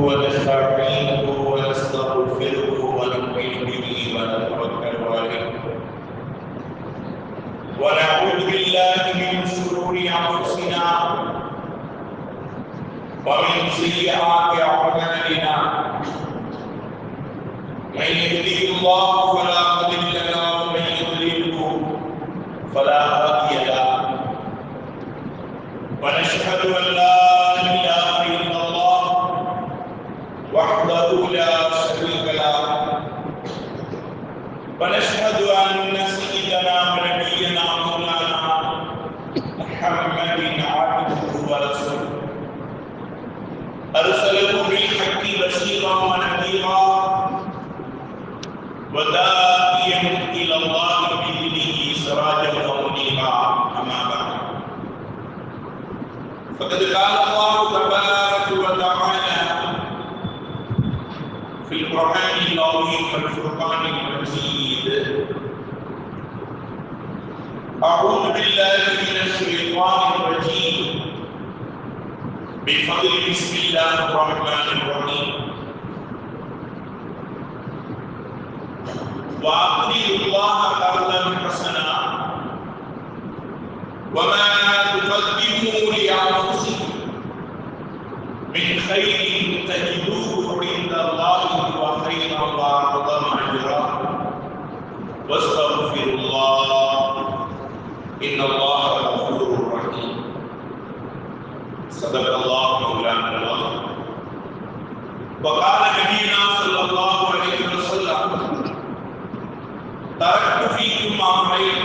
ونستعينه ونستغفره ونؤمن به ونتوكل عليه ونعوذ بالله من شرور انفسنا ومن سيئات اعمالنا من يهده الله فلا مضل له ومن يضلل فلا هادي له ونشهد ان لا اله الا الله وحده لا شريك له ونشهد ان سيدنا ونبينا مولانا محمد عبده ورسوله ارسله بالحق بشيرا ونذيرا وداعيا الى الله باذنه سراجا منيرا اما بعد فقد قال الله تبارك وتعالى في القرآن العظيم والفرقان المجيد أعوذ بالله من الشيطان الرجيم بفضل بسم الله الرحمن الرحيم وأقرضوا الله قرضا حسنا وما تقدموا لأنفسكم من خير تجدوه عند الله وخيرا وأعظم أجرا واستغفروا الله إن الله غفور رحيم صدق الله مولانا العظيم وقال نبينا صلى الله عليه وسلم تركت فيكم أمرين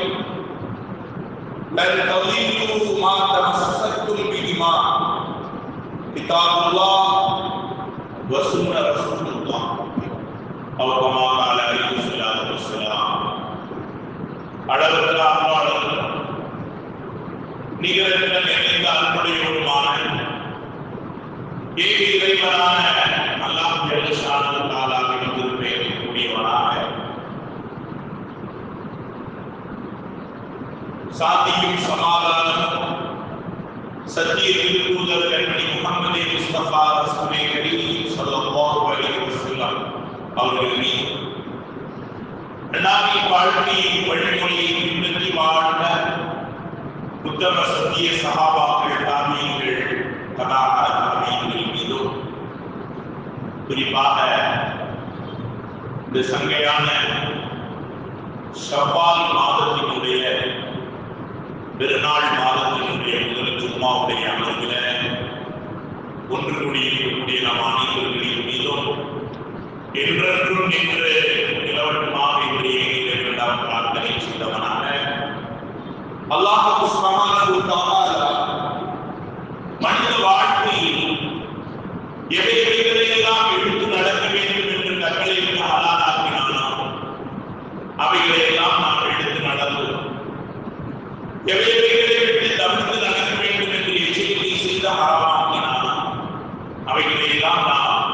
لن تضلوا ما تمسكتم بهما كتاب الله وسنة رسول الله أو كما قال عليه الصلاة والسلام அளவற்ற அன்பாளர் நிகரற்ற நிறைந்த அன்புடையோருமான ஏக இறைவனான அல்லாஹ் ஜல்ல ஷானஹு தஆலாவின் திருப்பெயரில் கூடியவனாக சாந்தியும் சமாதானமும் சத்திய தூதர் கண்மணி முஹம்மது முஸ்தபா ரசூலே கரீம் ஸல்லல்லாஹு அலைஹி வஸல்லம் அவர்கள் மீது அன்னாரின் வாழ்க்கையை வழிமொழியை பின்பற்றி வாழ்ந்த உத்தம சத்திய சஹாபாக்கள் தாபீன்கள் தாபீன்கள் மீதும் குறிப்பாக இந்த சங்கையான ஷவ்வால் மாதத்தினுடைய பெருநாள் மாதத்தினுடைய முதல் ஜும்மாவுடைய அமர்வில் ஒன்று கூடியிருக்கக்கூடிய நம் அனைவர்களின் மீதும் என்றென்றும் நின்று நிலவட்டமாக இன்றைய இரண்டாம் பிரார்த்தனை செய்தவனாக அல்லாஹ் சுப்ஹானஹு வ தஆலா மனித வாழ்க்கையில் எவைகளெல்லாம் எடுத்து நடக்க வேண்டும் என்று கட்டளையிட்டு ஹலாலாக்கினானோ அவைகளெல்லாம் நாம் எடுத்து நடந்து எவைகளை விட்டு தவிர்த்து நடக்க வேண்டும் என்று எச்சரிக்கை செய்து ஹராமாக்கினானோ அவைகளெல்லாம் நாம்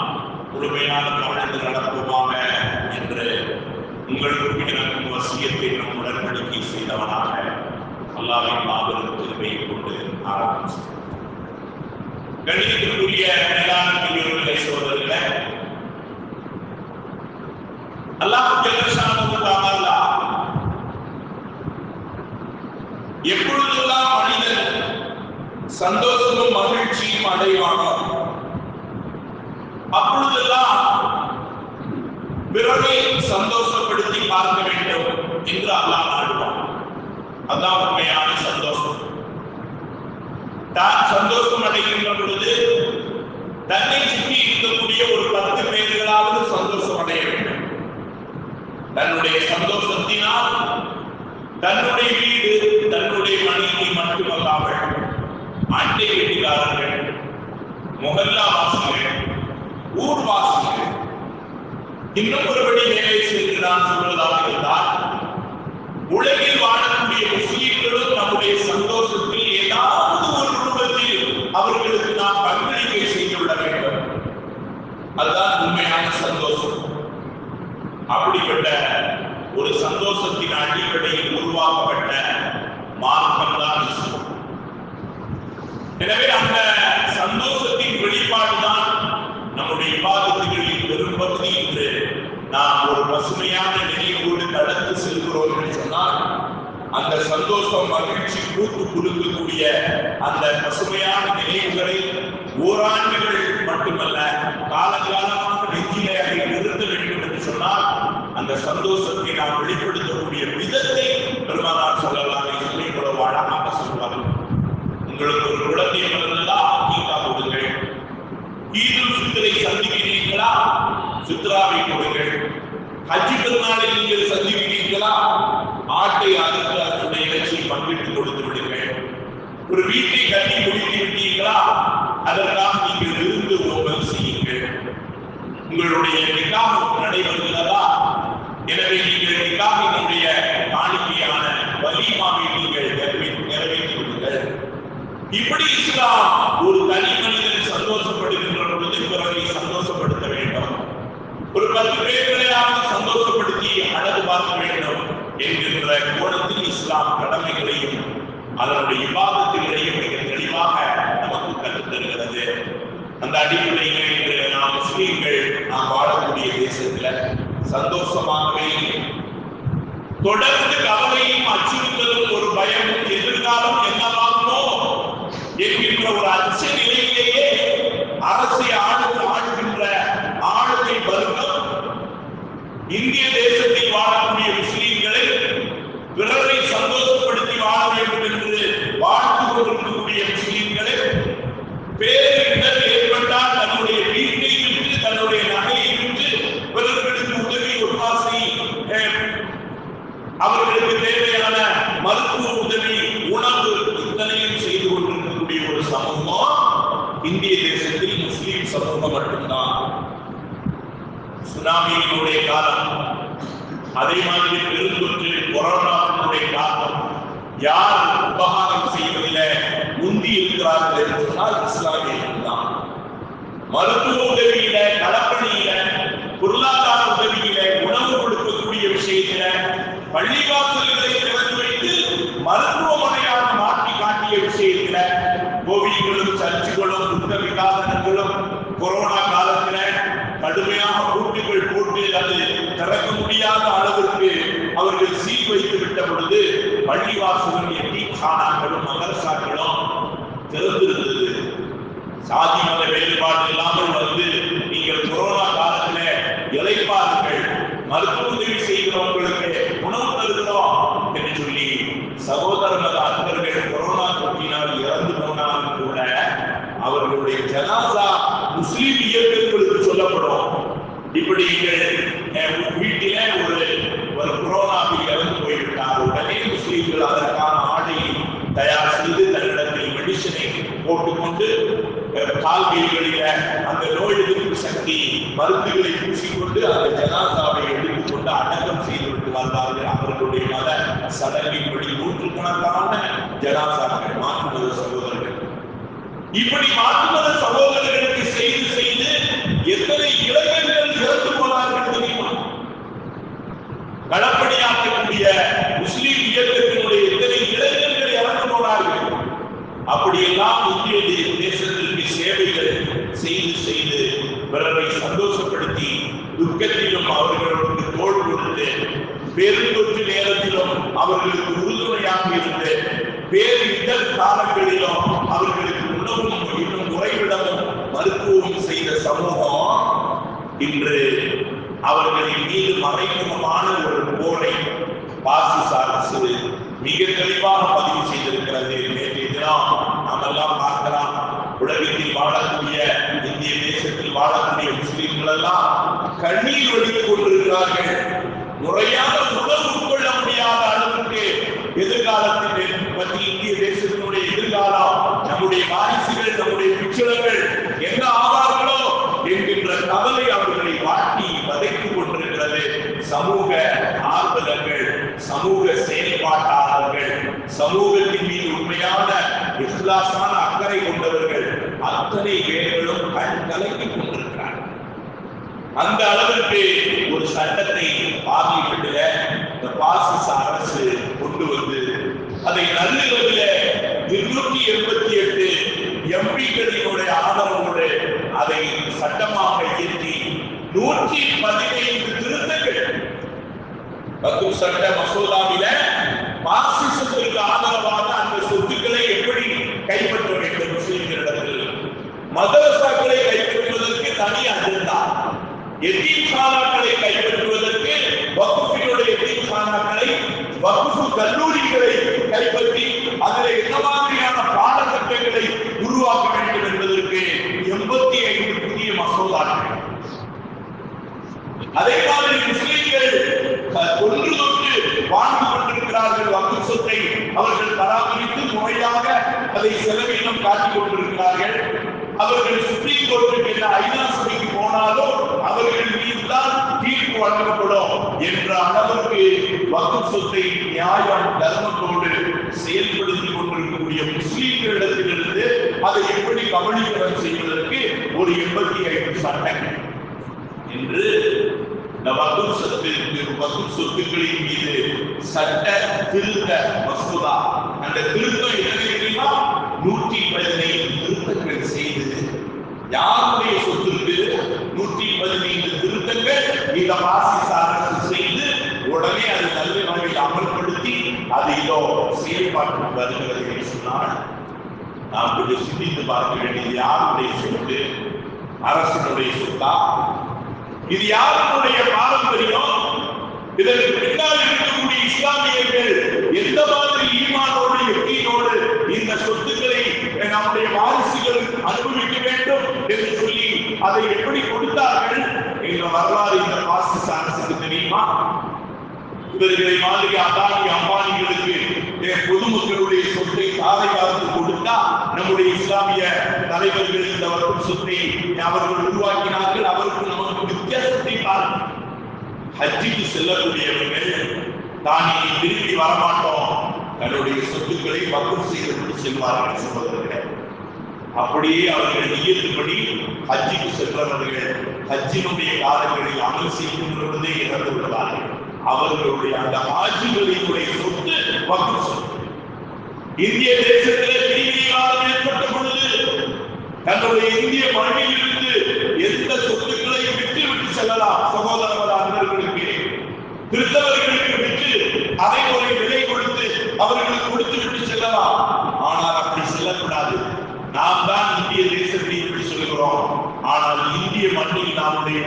முழுமையாக கவனித்து நடப்போமாக என்று உங்களுக்கு எனக்கும் வசியத்தை நம் உடன்படிக்கை செய்தவனாக அல்லாஹ்வின் மாபெரும் கிருபையை கொண்டு ஆரம்பித்தோம். கணிதத்திற்குரிய மேலான பெரியவர்களே சகோதரர்களே, அல்லாஹ் ஜல்ல ஷானஹு தஆலா எப்பொழுதெல்லாம் மனிதன் சந்தோஷமும் மகிழ்ச்சியும் அடைவானோ அப்பொழுதெல்லாம் பிறரை சந்தோஷப்படுத்தி பார்க்க வேண்டும் என்று அல்லாஹ் நாடுவான். அதான் உண்மையான சந்தோஷம். தான் சந்தோஷம் அடைகின்ற பொழுது தன்னை சுற்றி இருக்கக்கூடிய ஒரு 10 பேர்களாவது சந்தோஷம் அடைய வேண்டும். தன்னுடைய சந்தோஷத்தினால் தன்னுடைய வீடு, தன்னுடைய மனைவி மட்டுமல்லாமல் அண்டை வீட்டுக்காரர்கள், முகல்லா வாசிகள், ஊர்வாசிகள், இன்னும் ஒருபடி மேலே சென்று நான் சொல்வதாக இருந்தால் உலகில் வாழக்கூடிய முஸ்லிம்களும் நம்முடைய சந்தோஷத்தில் ஏதாவது ஒரு ரூபத்தில் அவர்களுக்கு நாம் பங்களிப்பை செய்துவிட வேண்டும். அதுதான் உண்மையான சந்தோஷம். அப்படிப்பட்ட ஒரு சந்தோஷத்தின் அடிப்படையில் உருவாக்கப்பட்ட மார்க்கம் தான் இஸ்லாம். எனவே அந்த சந்தோஷத்தின் வெளிப்பாடுதான் நம்முடைய நாம் ஒரு பசுமையான நினைவோடு கடந்து செல்கிறோம் என்று சொன்னால் அந்த சந்தோஷம் மகிழ்ச்சி கூட்டு குலுக்கக்கூடிய அந்த பசுமையான நினைவுகளை ஓராண்டுகள் மட்டுமல்ல காலகாலமாக நெஞ்சிலே அதை நிறுத்த வேண்டும் என்று சொன்னால் அந்த சந்தோஷத்தை நாம் வெளிப்படுத்தக்கூடிய விதத்தை பெருமானார் ஸல்லல்லாஹு அலைஹி வஸல்லம் இவ்வளவு அழகாக சொல்வார்கள். உங்களுக்கு ஒரு குழந்தை பிறந்ததா, அக்கீகா கொடுங்கள். ஈதுல் ஃபித்ரை சந்திக்கிறீர்களா, ஃபித்ராவை கொடுங்கள். ஹஜ் பெருநாளை நீங்கள் சந்திக்கிறீர்களா, ஆட்டை அறுத்து அதனுடைய இறைச்சியை பங்கிட்டு கொடுத்து விடுங்கள். ஒரு வீட்டை கட்டி முடித்து விட்டீர்களா, அதற்காக நீங்கள் விருந்து ஓம்பல் செய்யுங்கள். உங்களுடைய நிக்காஹ் நடைபெறுகிறதா, எனவே நீங்கள் நிக்காஹினுடைய காணிக்கையான வலீமாவை நீங்கள் நிறைவேற்றி விடுங்கள். இப்படி இஸ்லாம் ஒரு தனி மனிதன் சந்தோஷப்படுகின்ற பொழுது பிறரை சந்தோஷப்படுத்த வேண்டும். ஒரு 10 பேர்களையாவது சந்தோஷப்படுத்தி அழகு பார்க்க வேண்டும் என்கின்ற கோணத்தில் இஸ்லாம் கடமைகளையும் அதனுடைய இபாதத்துகளையும் மிக தெளிவாக நமக்கு கற்றுத் தருகிறது. அந்த அடிப்படையில் இன்று நாம் முஸ்லீம்கள் நாம் வாழக்கூடிய தேசத்துல சந்தோஷமாகவே தொடர்ந்து கவலையும் அச்சுறுத்தலும் ஒரு பயம், எதிர்காலம் என்னவாகுமோ என்கின்ற ஒரு அச்ச நிலையிலேயே அரசை ஆளுகின்ற ஆளுகை வர்க்கம் இந்திய தேசத்தில் வாழக்கூடிய முஸ்லீம்களை பிறரை சந்தோஷப்படுத்தி வாழ வேண்டும் என்று வாழ்த்து கொண்டிருக்கக்கூடிய முஸ்லீம்களை பேரிடர் ஏற்பட்டால் தன்னுடைய வீட்டை விட்டு தன்னுடைய நகையை விட்டு பிறர்களுக்கு உதவி ஒத்தாசை, அவர்களுக்கு தேவையான மருத்துவ உதவி, உணவு இத்தனையும் செய்து கொண்டிருக்கக்கூடிய ஒரு சமூகம் இந்திய தேசத்தில் முஸ்லீம் சமூகம் மட்டும்தான். சுனாமியினுடைய காலம், அதே மாதிரி பெருந்தொற்று கொரோனாவினுடைய காலம், யார் உபகாரம் செய்வதில் முந்தி இருக்கிறார்கள் என்று சொன்னால் இஸ்லாமியர்கள் தான். மருத்துவ உதவியில, களப்பணியில, பொருளாதார உதவியில, உணவு கொடுக்கக்கூடிய விஷயத்தில, பள்ளிவாசல்களை திறந்து வைத்து மருத்துவமனையாக மாற்றி காட்டிய விஷயத்தில, கோவில்களும் சர்ச்சுகளும் புத்த விகாசனங்களும் கொரோனா காலத்துல கடுமையாக பூட்டுகள் போட்டு அது திறக்க முடியாத அளவிற்கு அவர்கள் சீல் வைத்து விட்ட பொழுது பள்ளிவாசலும் எத்தீம்கானாக்களும் மதரசாக்களும் திறந்திருந்தது. சாதி மத வேறுபாடு இல்லாமல் வந்து நீங்கள் கொரோனா காலத்துல இளைப்பாறுங்கள், மருத்துவ உதவி செய்கிறவங்களுக்கு உணவு தருகிறோம் என்று சொல்லி சகோதர மத அன்பர்கள் கொரோனா தொற்றினால் இறந்து போனாலும் கூட அவர்களுடைய ஜனாசா முஸ்லிம் இயக்கங்களுக்கு சொல்லப்படும். இப்படி வீட்டில ஒரு கொரோனாவில் இறந்து போய்விட்டார், உடனே முஸ்லிம்கள் அதற்கான ஆடையை தயார் செய்து தன்னிடத்தில் மெடிசனை போட்டுக்கொண்டு கால்கைகளில அந்த நோய் எதிர்ப்பு சக்தி மருந்துகளை பூசிக்கொண்டு அந்த ஜனாசாவை எடுத்துக்கொண்டு அடக்கம் செய்துவிட்டு வந்தார்கள். அவர்களுடைய மத சடங்கின்படி நூற்றுக்கணக்கான ஜனாசாக்கள் மாற்று மத சகோதரர்கள். இப்படி மாற்று மத சகோதரர்களுக்கு செய்து செய்து எத்தனை இளைஞர்கள் இறந்து போனார்கள் தெரியுமா? களப்பணியாற்றக்கூடிய முஸ்லிம் இயக்கத்தினுடைய எத்தனை இளைஞர்கள் இறந்து போனார்கள். அப்படியெல்லாம் இந்திய தேசத்திற்கு சேவைகள் செய்து செய்து பிறரை சந்தோஷப்படுத்தி துக்கத்திலும் அவர்களுக்கு தோள் கொடுத்து பெருந்தொற்று நேரத்திலும் அவர்களுக்கு உறுதுணையாக இருந்து பேரிடர் காலங்களிலும் அவர்களுக்கு உணவும் இன்னும் உறைவிடமும் மருத்துவமும் செய்த சமூகம் இன்று அவர்களின் மீது மறைமுகமான ஒரு போரை பாசிச அரசு மிக தெளிவாக பதிவு செய்திருக்கிறது. நேற்றைய தினம் நாம் எல்லாம் பார்க்கலாம், உலகத்தில் வாழக்கூடிய இந்திய தேசத்தில் வாழக்கூடிய முஸ்லிம்கள் எல்லாம் கண்ணீர் வடித்துக் கொண்டிருக்கிறார்கள். முறையான உணவு உட்கொள்ள முடியாத அளவுக்கு எதிர்காலத்தில் பற்றி இந்திய தேசத்தினுடைய எதிர்காலம், நம்முடைய வாரிசுகள், நம்முடைய பிச்சளங்கள் என்ன ஆவார்களோ என்கின்ற கவலை அவர்களை வாட்டி வதைத்துக் கொண்டிருக்கிறது. சமூக ஆர்வலர்கள், சமூக செயல்பாட்டாளர்கள், சமூகத்தின் மீது உண்மையான இஸ்லாமான அக்கறை கொண்டவர்கள் அத்தனை பேர்களும் கண் கலங்கிக் கொண்டிருக்கிறார்கள். அந்த அளவிற்கு ஒரு சட்டத்தை பார்லிமெண்ட்ல இந்த பாசிச அரசு கொண்டு வந்து அதை நள்ளிரவில் 288 எம்பிக்களினுடைய ஆதரவோடு அதை சட்டமாக இயற்றி 115 திருத்த வக்ஃப் சட்ட மசோதாவில பாசிசத்திற்கு ஆதரவாக அந்த சொத்துக்களை எப்படி கைப்பற்ற வேண்டும் முஸ்லிம்களிடத்தில், மதரசாக்களை கைப்பற்றுவதற்கு தனி அஜெண்டா, எத்தீம்கானாக்களை கைப்பற்றுவதற்கு வக்ஃபினுடைய எத்தீம்கானாக்களை, வக்ஃப் கல்லூரிகளை கைப்பற்றி அதில் என்ன மாதிரியான பாடத்திட்டங்களை உருவாக்க வேண்டும் என்பதற்கு 85 புதிய மசோதாக்கள். அதே மாதிரி முஸ்லிம்கள் ஒன்று தொட்டு வாழ்ந்து கொண்டிருக்கிறார்கள். வக்ஃப் சொத்தை அவர்கள் பராமரித்து முறையாக அதை செலவினம் காட்டிக் கொண்டிருக்கிறார்கள். அவர்கள் சுப்ரீம் கோர்ட்டுக்கு என்ன ஐநா சபைக்கு போனாலும் அவர்கள் மீதுதான் தீர்ப்பு வழங்கப்படும் என்ற அளவுக்கு வக்ஃப் சொத்தை நியாயம் தர்மத்தோடு செயல்படுத்திக் கொண்டிருக்கக்கூடிய முஸ்லிம்களிடத்திலிருந்து அதை எப்படி கபலீகரம் செய்வதற்கு ஒரு 85 சட்டங்கள் என்று வக்ஃப் சொத்துக்களின் மீது சட்ட திருத்த மசோதா. அந்த திருத்தம் என்ன தெரியுமா? 115 திருத்தங்கள் செய்தது. யாருடைய சொத்துக்கு 115 திருத்தங்கள் இந்த பாசிச அரசு செய்து உடனே அது நல்ல வகையில் அமல்படுத்தி அது இதோ செயல்பாட்டுக்கு வருகிறது என்று சொன்னால் நாம் கொஞ்சம் சிந்தித்து பார்க்க வேண்டியது யாருடைய சொத்து? அரசினுடைய சொத்தா? இது யாருடைய பாரம்பரியம்? இதற்கு பின்னால் இருக்கக்கூடிய இஸ்லாமியர்கள் எந்த மாதிரி ஈமானோடு யக்கீனோடு இந்த சொத்துக்களை நம்முடைய வாரிசுகள் அனுபவிக்க வேண்டும் என்று சொல்லி அதை எப்படி கொடுத்தார்கள் என்ற வரலாறு இந்த பாசிச அரசுக்கு தெரியுமா? இவர்களை மாதிரி அதானி அம்பானிகளுக்கு பொதுமக்களுடைய சொத்தை தாரை பார்த்து கொடுத்தா நம்முடைய இஸ்லாமிய தலைவர்கள் இந்த வக்ஃப் சொத்தை அவர்கள் உருவாக்கினார்கள். அவருக்கு நமக்கு வித்தியாசத்தை பாருங்கள். ஹஜ்ஜுக்கு செல்லக்கூடியவர்கள் தான் இனி திரும்பி வரமாட்டோம், தன்னுடைய சொத்துக்களை வக்ஃப் செய்து செல்வார்கள் சகோதரர்களே. அப்படியே அவர்கள் நியத்துப்படி ஹஜ்ஜுக்கு சென்றவர்கள் ஹஜ்ஜினுடைய காலங்களில் அமல் செய்கின்றவர்களே இறந்து விடுவார்கள். அவர்களுடைய அந்த ஹாஜிகளினுடைய சொத்து வக்ஃப் சொத்து. இந்திய தேசத்திலே பிரிவினைவாதம் ஏற்பட்ட பொழுது தன்னுடைய இந்திய மண்ணில் இருந்து எந்த சொத்துக்களையும் விட்டு செல்லலாம். சகோதரர் அன்பர்களுக்கு கிறிஸ்தவர்களுக்கு விட்டு அதை ஒரு விலை கொடுத்து அவர்களுக்கு கொடுத்து விட்டு செல்லலாம். ஆனால் அப்படி செல்லக்கூடாது. நாம் தான் இந்திய தேசத்தை இப்படி சொல்கிறோம். ஆனால் இந்திய மண்ணில் நம்முடைய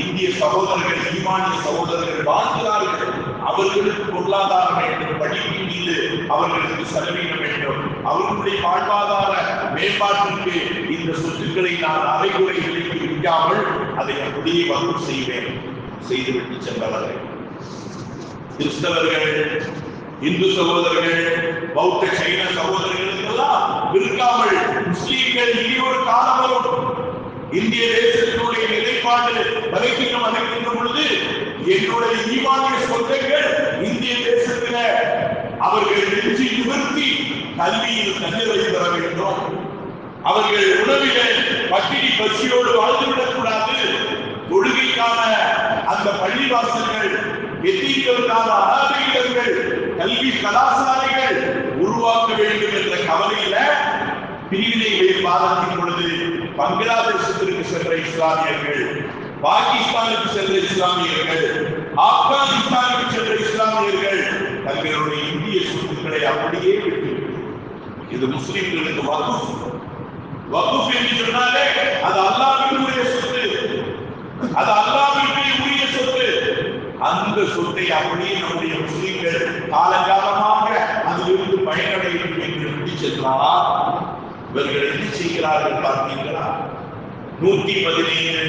இந்திய சகோதரர்கள் ஈமானிய சகோதரர்கள் வாழ்கிறார்கள். அவர்களுக்கு பொருளாதாரம் வேண்டும், படிப்பு மீது அவர்களுக்கு செலவீனம் வேண்டும், அவர்களுடைய வாழ்வாதார மேம்பாட்டிற்கு இந்த சொத்துக்களை நான் அரைகுறை விலைக்கு விற்காமல் அதை அப்படியே வசூல் செய்வேன் செய்துவிட்டு சென்றவர்கள். கிறிஸ்தவர்கள், இந்து சகோதரர்கள், பௌத்த சைன சகோதரர்களுக்கெல்லாம் விற்காமல் முஸ்லீம்கள் இனி ஒரு காலம் வரும். இந்திய தேசத்தினுடைய நிலைப்பாடு வரைக்கும் அடைகின்ற பொழுது என்னுடைய ஈமானிய சொந்தங்கள் இந்திய தேசத்தில் அவர்கள் நெஞ்சு நிமிர்த்தி கல்வியில் தன்னிலை பெற வேண்டும். அவர்கள் உணவிலே பட்டினி பசியோடு வாழ்ந்துவிடக் கூடாது. தொழுகைக்கான அந்த பள்ளிவாசல்கள், எத்தீம்களுக்கான அனாதைகள், கல்வி கலாசாலைகள் உருவாக்க வேண்டும் என்ற கவலையில பிரிவினை பாதத்தின் பொழுது பங்களாதேசத்திற்கு சென்ற இஸ்லாமியர்கள், பாகிஸ்தானுக்கு சென்ற இஸ்லாமியர்கள், ஆப்கானிஸ்தானுக்கு சென்ற இஸ்லாமியர்கள் தங்களுடைய இந்திய சொத்துக்களை அப்படியே விட்டு, இது முஸ்லிம்களுக்கு வக்ஃப். வக்ஃப் என்று சொன்னாலே அது அல்லாஹ்வினுடைய சொத்து, அது அல்லாஹ்விற்கு உரிய சொத்து. அந்த சொத்தை அப்படியே நம்முடைய முஸ்லிம்கள் காலகாலமாக அதிலிருந்து பயனடைய வேண்டும் என்று விட்டு சென்றார். இவர்கள் என்ன செய்கிறார்கள் பார்த்தீங்களா? 117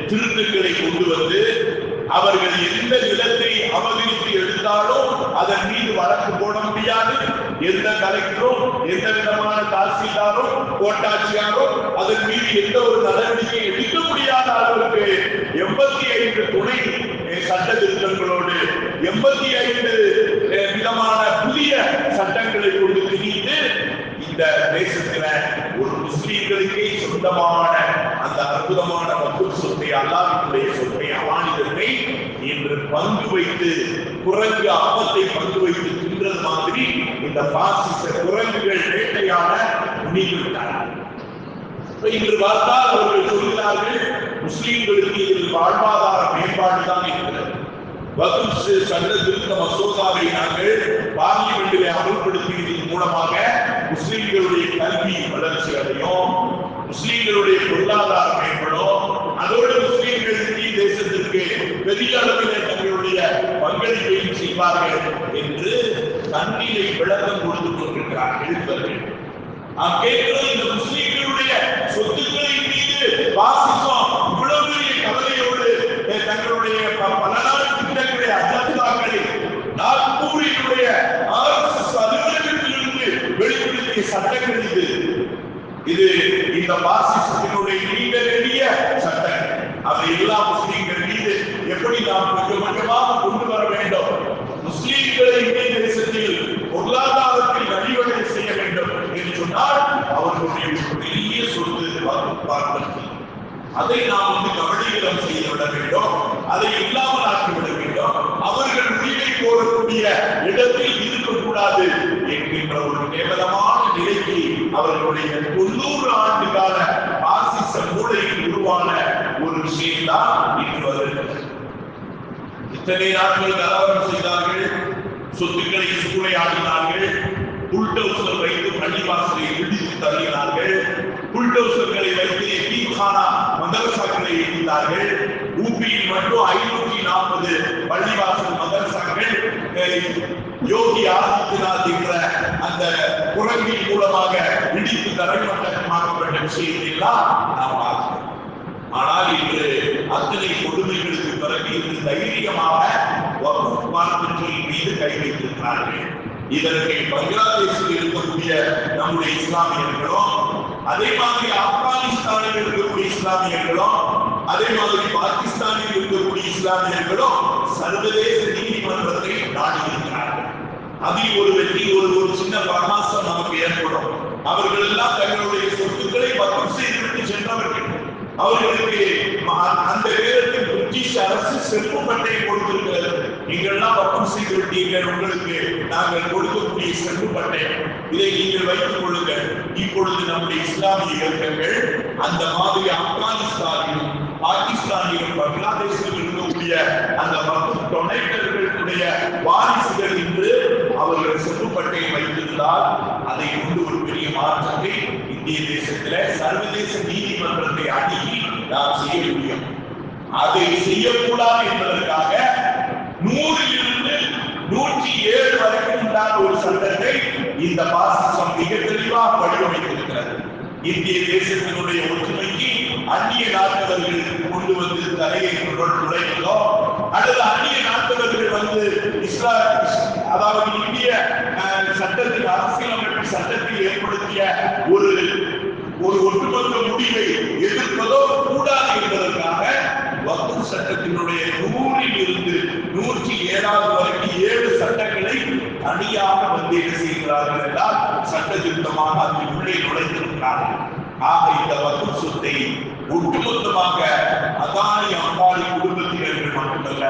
திருத்துக்களை கொண்டு வந்து அவர்கள் எந்த நிலத்தை அபகரித்து எடுத்தாலும் அதன் மீது வழக்கு போட முடியாது. எந்த கலெக்டரும், எந்த விதமான தாசில்தாரும், கோட்டாட்சியாரோ அதன் மீது எந்த ஒரு நடவடிக்கை எடுக்க முடியாத அளவுக்கு 85 துணை சட்ட திருத்தங்களோடு 85 விதமான புதிய சட்டங்களை கொண்டு திணித்து இந்த தேசத்துல ஒரு முஸ்லிம்களுக்கே சொந்தமான அந்த அற்புதமான வக்ஃப் சொத்தை, அல்லாஹ்வுடைய சொத்தை, அமானிதத்தை இன்று பங்கு வைத்து குரங்கு அப்பத்தை பங்கு வைத்து தின்றது மாதிரி இந்த பாசிச குரங்குகள் வேட்டையான முடிவுவிட்டார்கள். இன்று பார்த்தால் அவர்கள் சொல்கிறார்கள் முஸ்லிம்களுக்கு இதில் வாழ்வாதார மேம்பாடு தான் இருக்கிறது. வக்ஃப் சட்ட திருத்த மசோதாவை நாங்கள் பார்லிமெண்டிலே அமல்படுத்தியதன் மூலமாக முஸ்லிம்களுடைய கல்வி வளர்ச்சி அடையும், முஸ்லிம்களுடைய பொருளாதாரம் மேம்படும், அதோடு முஸ்லிம்கள் இந்திய தேசத்திற்கு பெரிய அளவிலே தங்களுடைய பங்களிப்பையும் செய்வார்கள் என்று தன்னிலை விளக்கம் கொடுத்துக் கொண்டிருக்கிறார்கள் எழுத்தர்கள். நாம் கேட்கிறோம், இந்த முஸ்லிம்களுடைய சொத்துக்களின் மீது பாசிசம் இவ்வளவு பெரிய கவலையோடு தங்களுடைய பல நாள் திட்டங்களை அஜந்தாக்களை நாக்பூரினுடைய RSS அலுவலகத்திலிருந்து வெளிப்படுத்திய சட்டங்கள் இது இந்த பாசிசத்தினுடைய நீண்ட நெடிய சட்டங்கள். அதை எல்லா முஸ்லிம்கள் மீது எப்படி நாம் கொஞ்சம் கொஞ்சமாக கொண்டு வர வேண்டும், முஸ்லிம்களை இந்திய தேசத்தில் பொருளாதாரத்தில் வழிவகை செய்ய வேண்டும் என்று சொன்னால் அவர்களுடைய பெரிய சொத்து பார்ப்பது, அதை நாம் கவனீகரம் செய்து விட வேண்டும், அதை இல்லாமல் ஆக்கிவிட வேண்டும், அவர்கள் உரிமை கோரக்கூடிய இடத்தில் இருக்கக்கூடாது என்கின்ற ஒரு கேவலமான நிலைக்கு அவர்களுடைய 90 ஆண்டு கால பாசிச மூளையில் உருவான ஒரு விஷயம் தான் இன்று வருகிறது. இத்தனை நாட்கள் கலவரம் செய்தார்கள், சொத்துக்களை சூறையாடினார்கள், புல்டோசர் வைத்து பள்ளிவாசலை இடித்து தள்ளினார்கள், புல்டோசர்களை வைத்து எத்தீம்கானா மதரசாக்களை இடித்தார்கள். ஊபியில் மட்டும் 540 பள்ளிவாசல் மதரசாக்கள் யோகி ஆதித்யநாத் என்ற அந்த குரங்கின் மூலமாக இடித்து தரைமட்டமாக்கப்பட்ட விஷயத்தை எல்லாம் நாம் பார்க்கிறோம். ஆனால் இன்று அத்தனை கொடுமைகளுக்கு பிறகு இன்று தைரியமாக வக்ஃப் மார்க்கத்தின் மீது கை வைத்திருக்கிறார்கள். இதற்கு பங்களாதேஷில் இருக்கக்கூடிய நம்முடைய இஸ்லாமியர்களும், அதே மாதிரி ஆப்கானிஸ்தானில் இருக்கக்கூடிய இஸ்லாமியர்களும், அதே மாதிரி பாகிஸ்தானில் இருக்கக்கூடிய இஸ்லாமியர்களும் சர்வதேச நீதிமன்றத்தை நாடி இருக்கிறார்கள். அதில் ஒரு வெற்றி, ஒரு சின்ன பிரகாசம் நமக்கு ஏற்படும். அவர்கள் எல்லாம் தங்களுடைய சொத்துக்களை வக்ஃப் செய்துவிட்டு சென்றவர்கள். அவர்களுக்கு அந்த நேரத்தில் பிரிட்டிஷ் அரசு செல்வ பட்டை கொடுத்திருக்கிறது. நீங்கள்லாம் வக்ஃப் செய்து விட்டீர்கள், உங்களுக்கு நாங்கள் கொடுக்கக்கூடிய செல்வ பட்டை, இதை நீங்கள் வைத்துக் கொள்ளுங்கள். இப்பொழுது நம்முடைய இஸ்லாமிய இயக்கங்கள் அந்த மாதிரி ஆப்கானிஸ்தானிலும் பாகிஸ்தானிலும் பங்களாதேஷிலும் இருக்கக்கூடிய அந்த வக்ஃப் டொனேட்டர்களுடைய வாரிசுகள் என்று அவர்கள் செல்வ பட்டையை வைத்திருந்தால் அதை கொண்டு ஒரு பெரிய மாற்றத்தை இந்திய தேசத்தில சர்வதேச நீதிமன்றத்தை அணுகி நாம் செய்ய முடியும். அதை செய்யக்கூடாது என்பதற்காக 100 107 வரைக்கும் உண்டான ஒரு சட்டத்தை இந்த பாசிசம் மிக தெளிவாக வடிவமைத்திருக்கிறது. இந்திய தேசத்தினுடைய ஒற்றுமைக்கு அந்நிய நாட்டவர்கள் கொண்டு வந்து தலையை நுழைந்தோ அல்லது அந்நிய நாட்டவர்கள் வந்து அதாவது இந்திய சட்டத்தில் அரசியலமைப்பு சட்டத்தில் ஏற்படுத்திய ஒரு ஒட்டுமொத்த முடிவை எதிர்ப்பதோ கூடாது என்பதற்காக வக்ஃப் சட்டத்தினுடைய 100 இருந்து 107 வரைக்கும் 7 சட்டங்களை தனியாக வந்து என்ன செய்கிறார்கள் என்றால் சட்ட திருத்தமாக அதில் உள்ளே நுழைந்திருக்கிறார்கள். ஆக இந்த வக்ஃப் சொத்தை ஒட்டுமொத்தமாக அதானி அம்பானி குடும்பத்தினர்கள் மட்டுமல்ல,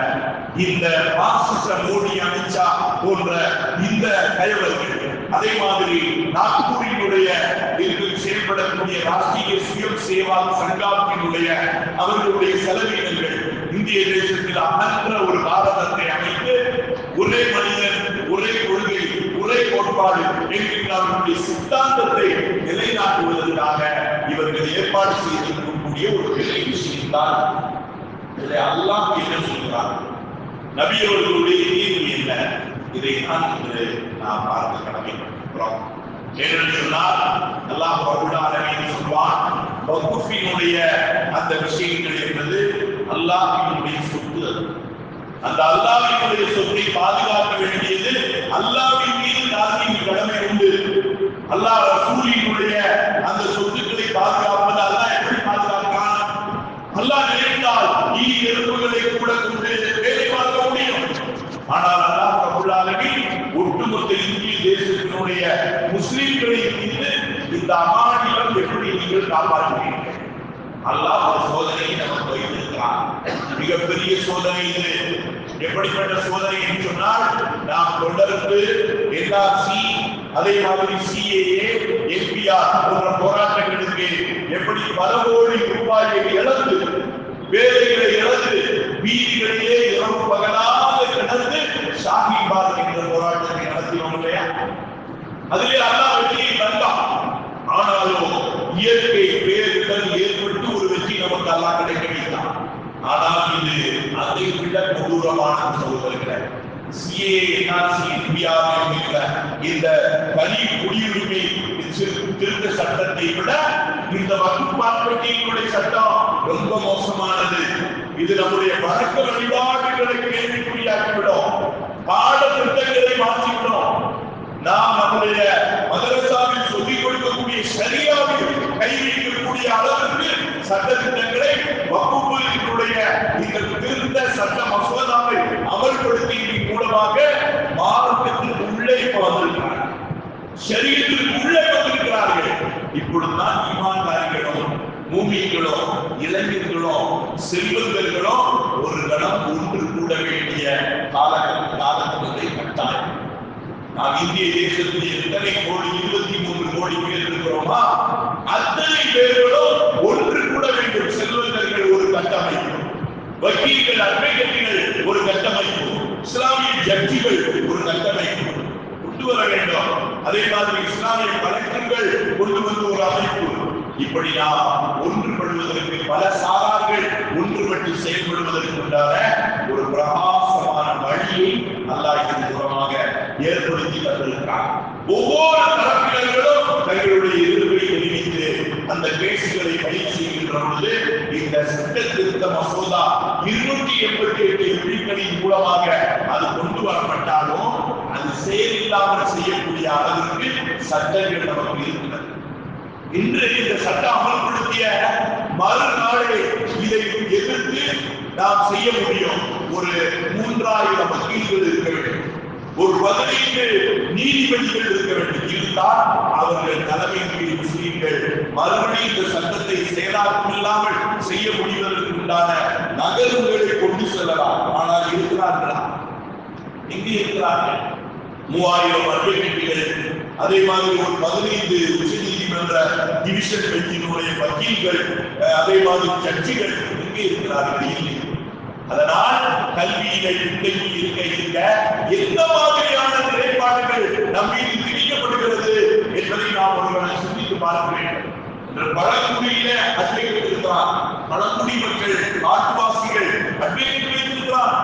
இந்த பாசிச மோடி அமித்ஷா போன்ற இந்த தலைவர்கள், அதே மாதிரி நாக்பூரினுடைய செயல்படக்கூடிய ராஷ்டிரிய சுயம் சேவா சங்காத்தினுடைய அவர்களுடைய செலவினங்கள் இந்திய தேசத்தில் அகன்ற ஒரு பாரதத்தை அமைத்து ஒரே மனிதன் ஒரே கொள்கை ஒரே கோட்பாடு என்கின்ற அவர்களுடைய சித்தாந்தத்தை நிலைநாட்டுவதற்காக இவர்கள் ஏற்பாடு செய்திருக்கக்கூடிய ஒரு பெரிய விஷயம்தான். இதை அல்லாஹ் என்ன சொல்கிறார், நபி அவர்களுடைய தீர்வு என்ன, இதை தான் இன்று நாம் பார்க்க கடமைப்பட்டிருக்கிறோம். ஏனென்று சொன்னால் அல்லாஹ் ரப்பல் ஆலமீன் சொல்வான், வக்ஃபினுடைய அந்த விஷயங்கள் என்பது அல்லாஹ்வினுடைய சொத்து. அந்த அல்லாஹ்வினுடைய சொத்தை பாதுகாக்க வேண்டியது அல்லாஹ்வின் மீது நாத்தின் கடமை உண்டு. அல்லாஹ் ரசூலினுடைய அந்த சொத்துக்களை பாதுகாப்பது அல்லாஹ் எப்படி பாதுகாக்கிறான்? அல்லாஹ் நினைத்தால் ஈ எறும்புகளை கூட கொண்டு வேலை பார்க்க முடியும். ஆனால் அல்லாஹ் ரப்பல் ஆலமீன் ஒட்டுமொத்த இந்திய தேசத்தினுடைய முஸ்லிம்களை மீது இந்த அமானியம் எப்படி நீங்கள் காப்பாற்றுவீர்கள்? அல்லாஹ் ஒரு சோதனையை நமக்கு வைத்திருக்கிறார். மிகப்பெரிய சோதனை இது. எப்படிப்பட்ட சோதனை என்று சொன்னால், நாம் தொடர்ந்து என்ஆர்சி, அதே மாதிரி CAA, NPR போன்ற போராட்டங்களுக்கு எப்படி பல கோடி ரூபாயை இழந்து, வேலைகளை இழந்து, வீதிகளிலே இரவு பகலாக அதிலே அல்லாஹ் வெற்றியை தந்தான். ஆனாலும் இயற்கை பேரிடர் ஏற்பட்டு ஒரு வெற்றி நமக்கு அல்லாஹ் கிடைக்க வைத்தான். ஆனால் இது அதை விட கொடூரமான சகோதரர்களே, இந்தியாவில் இருக்கிற இந்த தனி குடியுரிமை திருத்த சட்டத்தை விட இந்த வகுப்பாட்பட்டியலுடைய சட்டம் ரொம்ப மோசமானது. இது நம்முடைய வழக்க வழிபாடுகளை கேள்விக்குறியாக்கிவிடும், பாடத்திட்டங்களை மாற்றிவிடும். நாம் நம்முடைய மதரசாவில் சொல்லிக் கொடுக்கக்கூடிய சரியாவில் கை வைக்கக்கூடிய அளவிற்கு சட்டத்திட்டங்களை வகுப்புகளுடைய இந்த திருத்த சட்ட மசோதாவை அமல்படுத்தியதன் மூலமாக மார்க்கத்திற்கு உள்ளே வந்திருக்கிறார்கள், ஷரியத்திற்கு உள்ளே வந்திருக்கிறார்கள். இப்பொழுதுதான் ஈமான்தாரிகளும் மூமின்களும் இளைஞர்களும் செல்வந்தர்களும் ஒரு கணம் ஒன்று கூட வேண்டிய காலகட்டத்தை கட்டாயம். நாம் இந்திய தேசத்தில் எத்தனை கோடி 23 கோடி பேர் இருக்கிறோமா, அத்தனை பேர்களும் ஒன்று கூட வேண்டும். செல்வந்தர்கள் ஒரு கட்டமைப்பு, வக்கீல்கள் அட்வொகேட்டுகள் ஒரு கட்டமைப்பு, இஸ்லாமிய ஜட்ஜிகள் ஒரு கட்டமைப்பு கொண்டு வர வேண்டும். அதே மாதிரி இஸ்லாமிய கலெக்டர்கள் கொண்டு வந்து ஒரு அமைப்பு. இப்படி நாம் ஒன்றுபடுவதற்கு பல சாரார்கள் ஒன்றுபட்டு செயல்படுவதற்கு உண்டான ஒரு பிரகாசமான வழியை அல்லாஹ் இதன் மூலமாக ஏற்படுத்தி தந்திருக்கிறார். ஒவ்வொரு தரப்பினர்களும் தங்களுடைய எதிர்ப்பை தெரிவித்து அந்த கேசுகளை பயிற்சி செய்கின்ற பொழுது இந்த சட்ட திருத்த மசோதா 288 எம்பிக்களின் மூலமாக அது கொண்டு வரப்பட்டாலும் அது செயலில்லாமல் செய்யக்கூடிய அளவிற்கு சட்டங்கள் நமக்கு இருக்கிறது. இன்று இந்த சட்டம் அமல்படுத்திய மறுநாளே இதை எதிர்த்து நாம் செய்ய முடியும். ஒரு 3000 வக்கீல்கள் இருக்க வேண்டும், ஒரு 15 நீதிபதிகள் இருக்க வேண்டும். இருந்தால் அவர்கள் தலைமை கீழ் முஸ்லீம்கள் மறுபடியும் இந்த சட்டத்தை செயலாக்கம் இல்லாமல் செய்ய முடிவதற்கு உண்டான நகர்வுகளை கொண்டு செல்லலாம். ஆனால் இருக்கிறார்களா? எங்கே இருக்கிறார்கள்? 3000 அட்வொகேட்டுகள், அதே மாதிரி ஒரு 15 உச்ச நீதிமன்ற டிவிஷன் பெஞ்சினுடைய வக்கீல்கள், அதே மாதிரி ஜட்ஜிகள் எங்கே இருக்கிறார்கள்? இல்லை. அதனால் கல்வியினை பின்தங்கி இருக்க எந்த மாதிரியான நிலைப்பாடுகள் நம் மீது திணிக்கப்படுகிறது என்பதை நாம் ஒருவரை சிந்தித்து பார்க்க வேண்டும். பழங்குடியில அட்வொகேட் இருக்கிறார், பழங்குடி மக்கள் ஆட்டுவாசிகள் அட்வொகேட் வைத்திருக்கிறார்.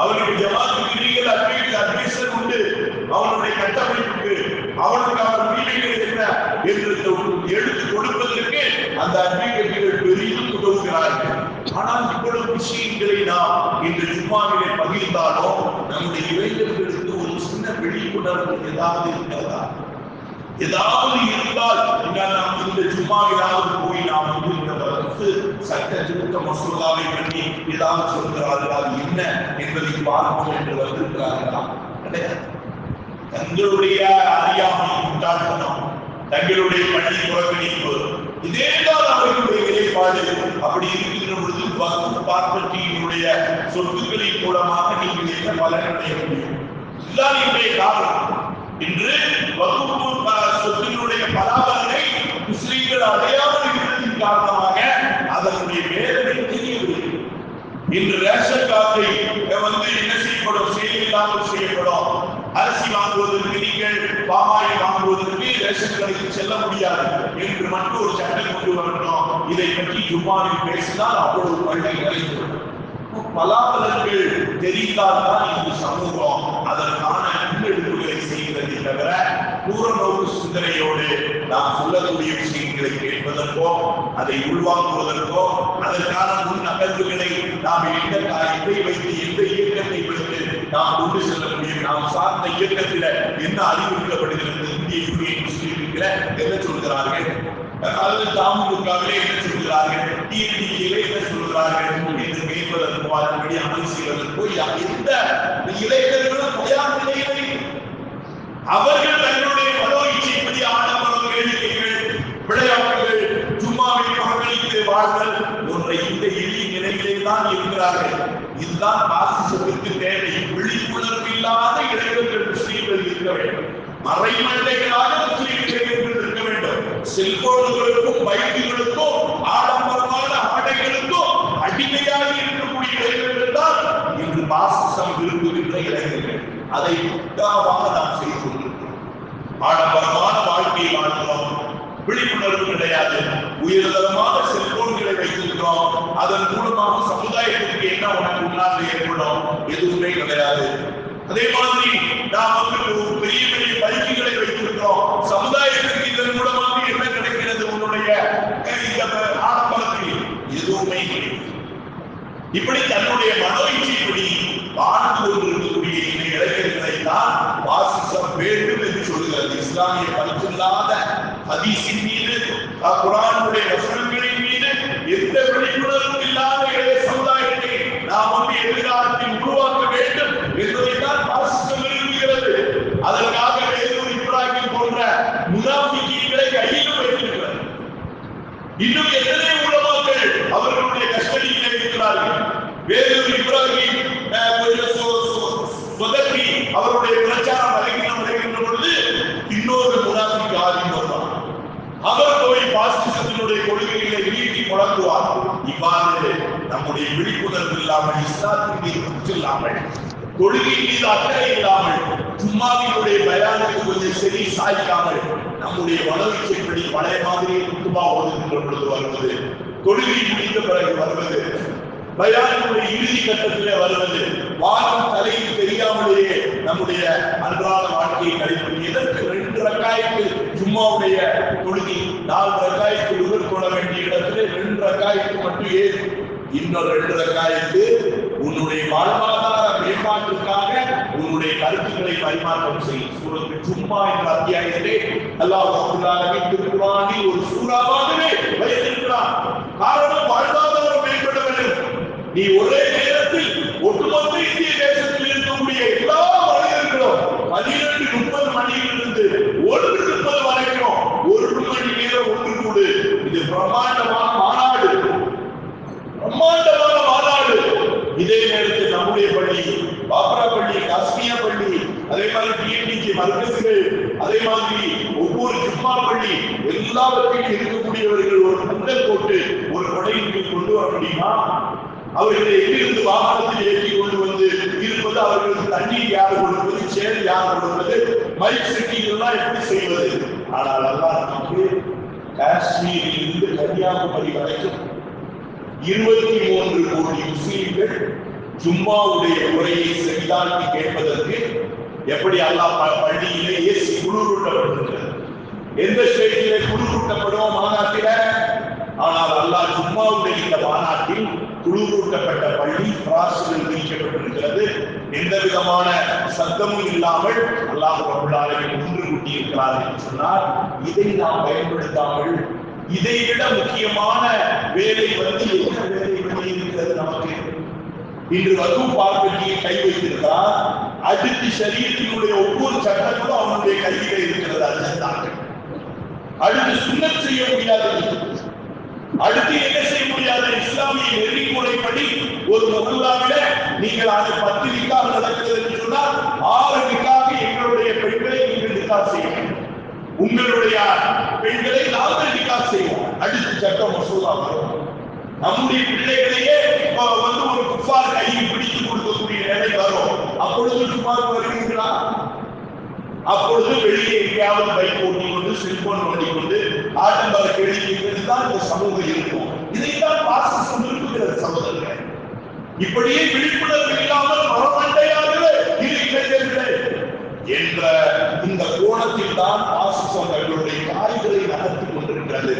அவருடைய ஜமாத்துக்கு லீகல் அட்வைசர் உண்டு. அவனுடைய கட்டமைப்புக்கு அவனுக்கான உரிமைகள் என்ன என்று எடுத்து கொடுப்பதற்கு அந்த அட்வொகேட்டுகள் பெரிதும் உதவுகிறார்கள். ஆனால் இவ்வளவு விஷயங்களை நாம் இன்று ஜும்மாவிலே பகிர்ந்தாலும் நம்முடைய இளைஞர்களுக்கு ஒரு சின்ன விழிப்புணர்வு ஏதாவது இருக்கிறதா? ஏதாவது இருந்தால் நாம் இந்த ஜும்மாவிலாவது போய் நாம் இந்த சட்ட திருத்த மசோதாவை பற்றி ஏதாவது சொல்கிறார்கள், அது என்ன என்பதை பார்ப்போம் என்று வந்திருக்கிறார்களா? தங்களுடைய அறியாமை, முட்டாள்தனம், தங்களுடைய பள்ளி புறக்கணிப்பு, இதேதான் அவர்களுடைய நிலைப்பாடு. அப்படி இருக்கின்ற பொழுது பார்ப்பற்றியினுடைய சொத்துக்களின் மூலமாக நீங்கள் என்ன பலனடைய முடியும்? இதுதான் இன்றைய காலம். இன்று வகுப்பு சொத்தினுடைய பலாபலனை முஸ்லிம்கள் அடையாமல் இருப்பதன் காரணமாக அதனுடைய வேதனை தெரியவில்லை. இன்று ரேஷன் கார்டை என்ன செய்யப்படும்? செயலில்லாமல் செய்யப்படும். அரிசி வாங்குவதற்கு நீங்கள் பாமாயில் வாங்குவதற்கு ரேஷன் கடைக்கு செல்ல முடியாது என்று மட்டும் ஒரு சட்டம் கொண்டு வரணும். இதை பற்றி ஜும்மாவில் பேசினால் அவ்வளவு பள்ளி நிறைந்துள்ளது. பலாபலன்கள் தெரிந்தால்தான் இந்த சமூகம் அதற்கான முன்னெடுப்புகளை செய்வதை தவிர தூரநோக்கு சிந்தனையோடு நாம் சொல்லக்கூடிய விஷயங்களை கேட்பதற்கோ அதை உள்வாங்குவதற்கோ அதற்கான முன் நகர்வுகளை நாம் எதை வைத்து எந்த இயக்கத்தை வைத்து நாம் கொண்டு செல்ல முடியும்? நாம் சார்ந்த இயக்கத்தில் என்ன அறிவுறுத்தப்படுகிறது? இந்திய யூனியன் முஸ்லீம் என்ன சொல்கிறார்கள்? அல்லது தாமுகவிலே என்ன சொல்கிறார்கள்? டிஎன்டிஏ என்ன சொல்கிறார்கள் என்று கேட்பதற்கோ அதன்படி அமல் செய்வதற்கோ எந்த இளைஞர்களும் தயார் நிலையில் அவர்கள் தங்களுடைய மனோ இச்சைப்படி ஆடம்பரம், வேடிக்கைகள், விளையாட்டுகள், ஜும்மாவை புறக்கணித்து வாழ்தல் போன்ற இந்த எளிய நிலையிலே தான் இருக்கிறார்கள். இதுதான் பாசிசத்திற்கு தேவை. விழிப்புணர்வு இல்லாத இளைஞர்கள் முஸ்லீம்கள் இருக்க வேண்டும். மறைமண்டைகளாக முஸ்லீம்கள் இருக்க வேண்டும். செல்போன்களுக்கும் பைக்குகளுக்கும் ஆடம்பரமான ஆடைகளுக்கும் அடிமையாக இருக்கக்கூடிய இளைஞர்கள் தான் இன்று பாசிசம் விரும்புகின்ற இளைஞர்கள். அதை உத்தாவாக நாம் செய்து கொண்டிருக்கிறோம். ஆடம்பரமான வாழ்க்கையை வாழ்கிறோம், விழிப்புணர்வு கிடையாது. உயர்தரமான செல்போன்களை வைத்திருக்கிறோம், அதன் மூலமாக சமுதாயத்திற்கு என்ன உனக்கு உணர்வு ஏற்படும்? எதுவுமே கிடையாது. அதே மாதிரி நாம் பெரிய பெரிய பயிற்சிகளை வைத்திருக்கிறோம், சமுதாயத்திற்கு இதன் மூலமாக என்ன கிடைக்கிறது? உன்னுடைய ஆடம்பரத்தில் எதுவுமே கிடையாது. இப்படி தன்னுடைய மனோ இச்சைப்படி வாழ்ந்து கொண்டிருக்கக்கூடிய இந்த இளைஞர்களை தான் பாசிசம் வேண்டும் என்று சொல்கிறது. இஸ்லாமிய பரிசில்லாத ஹதீஸின் மீது, குர்ஆனுடைய வசனங்களின் மீது எந்த விழிப்புணர்வும் இல்லாத இளைய சமுதாயத்தை நாம் எதிர்காலத்தில் உருவாக்க வேண்டும் என்பதைத்தான் பாசிசம் விரும்புகிறது. அதற்காக வேலூர் இப்ராஹிம் போன்ற முனாஃபிக்கீன்களை கையில் வைத்திருக்கிறது. இன்னும் எத்தனை உலமாக்கள் அவர்களுடைய கஸ்டடியில் இருக்கிறார்கள். வேலூர் இப்ராஹிம் சொதப்பி அவருடைய பிரச்சாரம் வருகின்ற பொழுது இன்னொரு முனாஃபிக் ஆதிக்கம் வருவார். அவர் போய் பாசிசத்தினுடைய கொள்கைகளை நீட்டி முழங்குவார். இவ்வாறு நம்முடைய விழிப்புணர்வு இல்லாமல், இஸ்லாத்தின் மீது பற்று இல்லாமல், கொள்கை மீது அக்கறை இல்லாமல், சும்மாவினுடைய பயானுக்கு கொஞ்சம் செவி சாய்க்காமல் நம்முடைய மனோச்சைப்படி பழைய மாதிரி குத்துபா ஓதுகின்ற பொழுது வருவது, கொள்கை முடிந்த பிறகு வருவது, பயானுடைய இறுதி கட்டத்திலே வருவது, வாரம் தலையில் தெரியாமலேயே நம்முடைய அன்றாட வாழ்க்கையை கழிப்பது. இதற்கு 2 ரக்காயத்து ஜும்மாவுடைய தொழுகை, 4 ரக்காயத்து உயிர்கொள்ள வேண்டிய இடத்திலே 2 ரக்காயத்து மட்டும் ஏது. இன்னும் 2 ரக்காயத்து உன்னுடைய வாழ்வாதார மேம்பாட்டிற்காக உன்னுடைய கருத்துக்களை பரிமாற்றம் செய்யும். சூரத்து ஜும்மா என்ற அத்தியாயத்திலே அல்லாஹ் ரப்பல் ஆலமீன் திருக்குர்ஆனில் ஒரு சூறாவாகவே வைத்திருக்கிறார். காரணம், வாழ்வாதாரம் மேம்பட வேண்டும். நீ ஒரே நேரத்தில் ஒட்டுமொத்த இந்திய தேசத்தில் இருக்கக்கூடிய எல்லா மனிதர்களும் 12-30 மணியிலிருந்து 1-30 வரைக்கும் 1 மணி நேரம் ஒன்று கூடு. இது பிரம்மாண்டமான மாநாடு, பிரம்மாண்டமான மாநாடு. இதே நேரத்தில் நம்முடைய பள்ளி, பாப்ரா பள்ளி, காஸ்மியா பள்ளி, அதே மாதிரி டிஎன்டிஜி மர்கஸ்கள், அதே மாதிரி ஒவ்வொரு ஜும்மா பள்ளி எல்லாவற்றையும் இருக்கக்கூடியவர்கள் ஒரு பந்தல் போட்டு ஒரு கொடைக்கு கொண்டு வர முடியுமா? அவர்களை எங்கிருந்து வாகனத்தில் ஏற்றி கொண்டு வந்து இருப்பது, அவர்களுக்கு தண்ணீர் யார் கொடுப்பது, சேர் யார் கொடுப்பது, மைக் செட்டிங் எல்லாம் எப்படி செய்வது? ஆனால் அல்லாஹ் நமக்கு காஷ்மீரில் இருந்து கன்னியாகுமரி வரைக்கும் 23 கோடி முஸ்லிம்கள் ஜும்மாவுடைய உரையை செவிதாக்கி கேட்பதற்கு எப்படி அல்லாஹ் பள்ளியிலே ஏசி குளிரூட்டப்பட்டிருக்கிறது. எந்த ஸ்டேட்டிலே குளிரூட்டப்படும் மாநாட்டில? ஆனால் அல்லாஹ் ஜும்மாவுடைய இந்த மாநாட்டில் குளிரூட்டப்பட்ட பள்ளி பிராசுகள் பிரிக்கப்பட்டிருக்கிறது. எந்த விதமான சத்தமும் இல்லாமல் அல்லாஹ் ரப்பல் ஆலமீன் ஒன்று கூட்டி இருக்கிறார் என்று சொன்னால், இதை நாம் பயன்படுத்தாமல் இதை விட முக்கியமான வேலை என்ன வேலை இருக்கிறது நமக்கு? இன்று வகுப்பு பார்வையை கை வைத்திருக்கிறார். அடுத்து சரீரத்தினுடைய ஒவ்வொரு சட்டங்களும் அவனுடைய கையில இருக்கிறது. அடுத்து சுன்னத் செய்ய முடியாது, அடுத்து என்ன செய்ய முடியாது? இஸ்லாமிய நெறிமுறைப்படி ஒரு மொஹல்லாவில நீங்கள் அது 10 நிக்காஹ் நடக்கிறது என்று சொன்னால் 6 நிக்காஹ் எங்களுடைய பெண்களை நீங்கள் நிக்காஹ் செய்யணும், உங்களுடைய பெண்களை நாங்கள் நிக்காஹ் செய்வோம். அடுத்து சட்டம் மசோதா வரும். நம்முடைய பிள்ளைகளையே ஒரு குஃபார் கையில் பிடித்து கொடுக்கக்கூடிய நிலை வரும். அப்பொழுது சுமார் வருகிறீர்களா? அப்பொழுது வெளியே எங்கேயாவது பைக் ஓட்டிக்கொண்டு செல்போன் ஓட்டிக்கொண்டு ஆடம்பர கேள்வி தான் இந்த சமூகம் இருக்கும். இதைத்தான் பாசிசம் விரும்புகிறது சகோதரர்களே. இப்படியே விழிப்புணர்வு இல்லாமல் மரமண்டையாகவே இருக்கிறீர்கள் என்ற இந்த கோணத்தில் தான் பாசிசம் தங்களுடைய காய்களை நகர்த்தி கொண்டிருக்கிறது.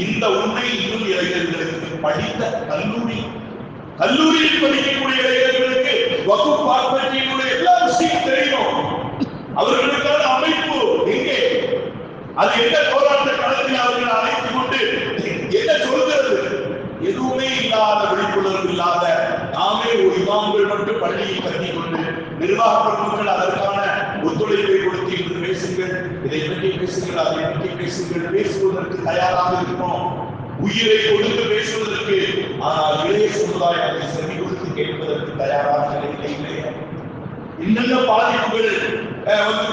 இந்த உண்மை இன்னும் இளைஞர்களுக்கு படித்த கல்லூரியில் படிக்கக்கூடிய இளைஞர்களுக்கு வகுப்பு பார்ப்பதற்குடைய எல்லா விஷயம் தெரியும். அவர்களுக்கான அமைப்பு எங்கே? அது எந்த போராட்ட களத்தில் அவர்கள் அழைத்துக் கொண்டு என்ன சொல்கிறது? எதுவுமே இல்லாத, விழிப்புணர்வு இல்லாத நாமே ஒரு இமாம்கள் மட்டும் பள்ளியை கட்டிக் கொண்டு நிர்வாக பிரமுகர்கள் அதற்கான ஒத்துழைப்பை கொடுத்து இன்று பேசுங்கள், இதை பற்றி பேசுங்கள், அதை பற்றி பேசுங்கள், பேசுவதற்கு தயாராக இருக்கிறோம், உயிரை கொடுத்து பேசுவதற்கு. ஆனால் இளைய சமுதாயம் அதை செவி கொடுத்து கேட்பதற்கு தயாராக இல்லை. என்னென்ன பாதிப்புகள்